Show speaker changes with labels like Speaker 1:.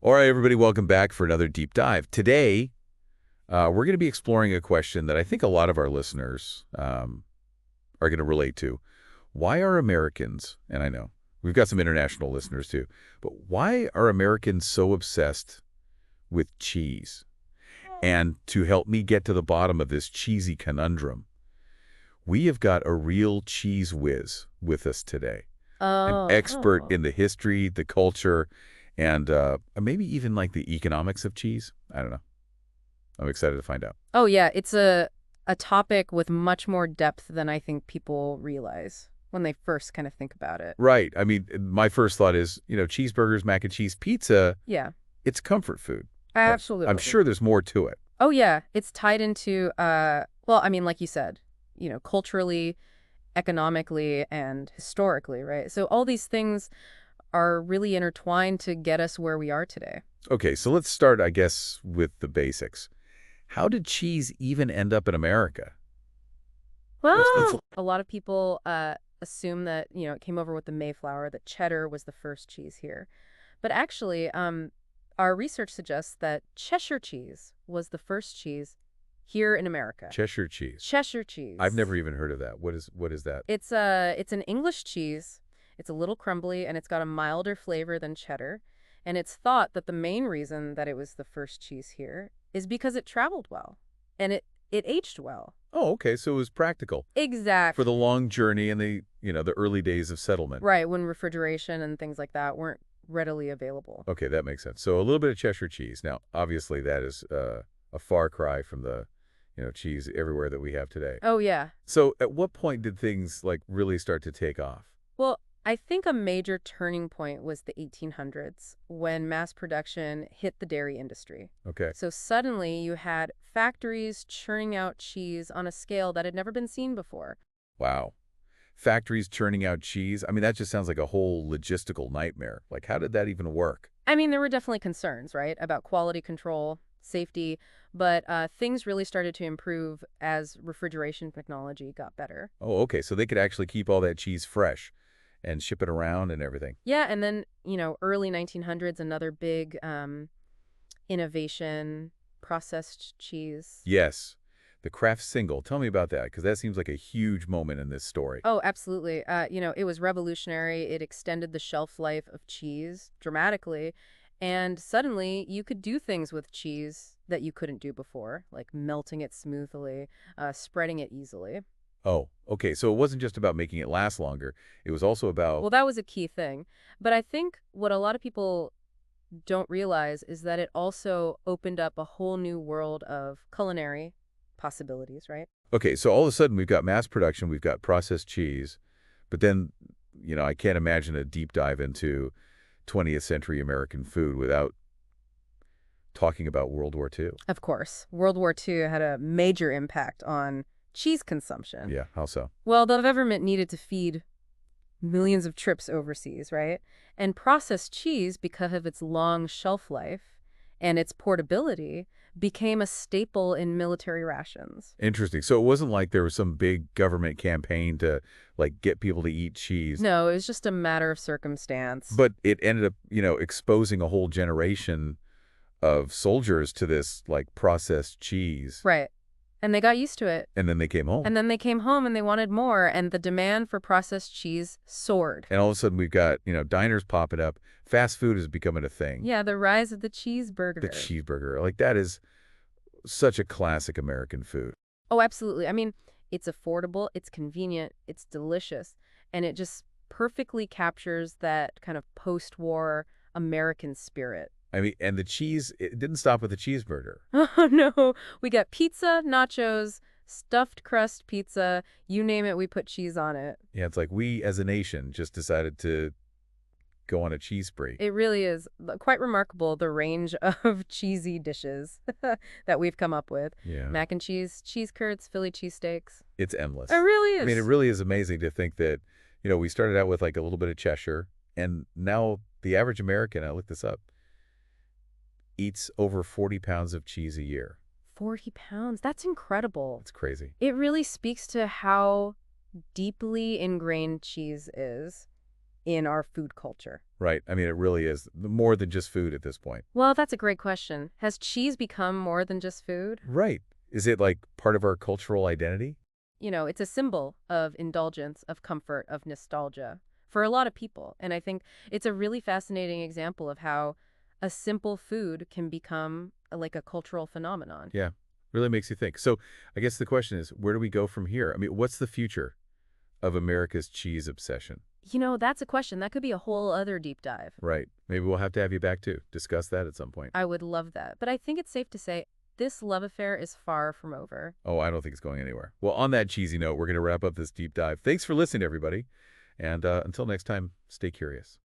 Speaker 1: All right, everybody, welcome back for another deep dive. Today, we're going to be exploring a question that I think a lot of our listeners are going to relate to. Why are Americans, and I know we've got some international listeners too, but why are Americans so obsessed with cheese? And to help me get to the bottom of this cheesy conundrum, we have got a real cheese whiz with us today. An expert
Speaker 2: Oh.
Speaker 1: in the history, the culture, and maybe even like the economics of cheese. I don't know. I'm excited to find out.
Speaker 2: Oh yeah, it's a topic with much more depth than I think people realize when they first kind of think about it.
Speaker 1: Right. I mean, my first thought is, cheeseburgers, mac and cheese, pizza,
Speaker 2: Yeah,
Speaker 1: it's comfort food. But I'm
Speaker 2: absolutely.
Speaker 1: sure there's more to it.
Speaker 2: Oh yeah, it's tied into well, I mean like you said, culturally, economically and historically, right? So all these things are really intertwined to get us where we are today.
Speaker 1: Okay, so let's start, I guess, with the basics. How did cheese even end up in America?
Speaker 2: Well, a lot of people assume that, it came over with the Mayflower, that cheddar was the first cheese here. But actually, our research suggests that Cheshire cheese was the first cheese here in America.
Speaker 1: Cheshire cheese.
Speaker 2: Cheshire
Speaker 1: I've
Speaker 2: cheese.
Speaker 1: never even heard of that. What is that?
Speaker 2: It's an English cheese. It's a little crumbly and it's got a milder flavor than cheddar. And it's thought that the main reason that it was the first cheese here is because it traveled well and it aged well.
Speaker 1: Oh, okay, so it was practical for
Speaker 2: Exact.
Speaker 1: the long journey and the early days of settlement.
Speaker 2: Right, when refrigeration and things like that weren't readily available.
Speaker 1: Okay, that makes sense. So a little bit of Cheshire cheese. Now, obviously, that is a far cry from the, cheese everywhere that we have today.
Speaker 2: Oh, yeah.
Speaker 1: So at what point did things like really start to take off?
Speaker 2: Well, I think a major turning point was the 1800s when mass production hit the dairy industry.
Speaker 1: Okay.
Speaker 2: So suddenly you had factories churning out cheese on a scale that had never been seen before.
Speaker 1: Wow. Factories churning out cheese. I mean, that just sounds like a whole logistical nightmare. Like, how did that even work?
Speaker 2: I mean, there were definitely concerns, right, about quality control, safety, but things really started to improve as refrigeration technology got better.
Speaker 1: Oh, okay. So they could actually keep all that cheese fresh and ship it around and everything.
Speaker 2: Yeah, and then, early 1900s, another big innovation, processed cheese.
Speaker 1: Yes. The Kraft single. Tell me about that, because that seems like a huge moment in this story.
Speaker 2: Oh, absolutely. It was revolutionary. It extended the shelf life of cheese dramatically. And suddenly you could do things with cheese that you couldn't do before, like melting it smoothly, spreading it easily.
Speaker 1: Oh, okay. So it wasn't just about making it last longer. It was also about,
Speaker 2: Well, that was a key thing. But I think what a lot of people don't realize is that it also opened up a whole new world of culinary possibilities, right?
Speaker 1: okay, so all of a sudden we've got mass production, we've got processed cheese, but then, I can't imagine a deep dive into 20th century American food without talking about World War II.
Speaker 2: Of course, World War II had a major impact on cheese consumption.
Speaker 1: Yeah, how so?
Speaker 2: Well, the government needed to feed millions of trips overseas, right? And processed cheese, because of its long shelf life and its portability, became a staple in military rations.
Speaker 1: Interesting. So it wasn't like there was some big government campaign to like get people to eat cheese,
Speaker 2: No, it was just a matter of circumstance.
Speaker 1: but it ended up, exposing a whole generation of soldiers to this like processed cheese,
Speaker 2: Right. And they got used to it.
Speaker 1: and then they came home.
Speaker 2: And then they came home and they wanted more, and the demand for processed cheese soared.
Speaker 1: And all of a sudden we've got, diners popping up. Fast food is becoming a thing.
Speaker 2: Yeah, the rise of the cheeseburger.
Speaker 1: The cheeseburger, like that is such a classic American food.
Speaker 2: Oh, absolutely. I mean, it's affordable, it's convenient, it's delicious, and it just perfectly captures that kind of post-war American spirit.
Speaker 1: I mean, and the cheese, it didn't stop with the cheeseburger.
Speaker 2: Oh no, we got pizza, nachos, stuffed crust pizza, you name it, we put cheese on it.
Speaker 1: Yeah, it's like we as a nation just decided to go on a cheese spree.
Speaker 2: It really is quite remarkable, the range of cheesy dishes that we've come up with.
Speaker 1: Yeah,
Speaker 2: Mac and cheese, cheese curds, Philly cheesesteaks.
Speaker 1: it's endless.
Speaker 2: It really
Speaker 1: I mean, it
Speaker 2: is.
Speaker 1: really is amazing to think that, we started out with like a little bit of Cheshire, and now the average American, I looked this up, eats over 40 pounds of cheese a year.
Speaker 2: 40 pounds. That's incredible.
Speaker 1: It's crazy.
Speaker 2: It really speaks to how deeply ingrained cheese is in our food culture?
Speaker 1: Right. I mean, it really is more than just food at this point.
Speaker 2: Well, that's a great question. Has cheese become more than just food?
Speaker 1: Right. Is it like part of our cultural identity?
Speaker 2: It's a symbol of indulgence, of comfort, of nostalgia for a lot of people. And I think it's a really fascinating example of how a simple food can become like a cultural phenomenon.
Speaker 1: Yeah. Really makes you think. So I guess the question is, where do we go from here? I mean, what's the future of America's cheese obsession?
Speaker 2: That's a question. That could be a whole other deep dive.
Speaker 1: Right. Maybe we'll have to have you back too. Discuss that at some point.
Speaker 2: I would love that. But I think it's safe to say this love affair is far from over.
Speaker 1: Oh, I don't think it's going anywhere. Well, on that cheesy note, we're going to wrap up this deep dive. Thanks for listening, everybody. And until next time, stay curious.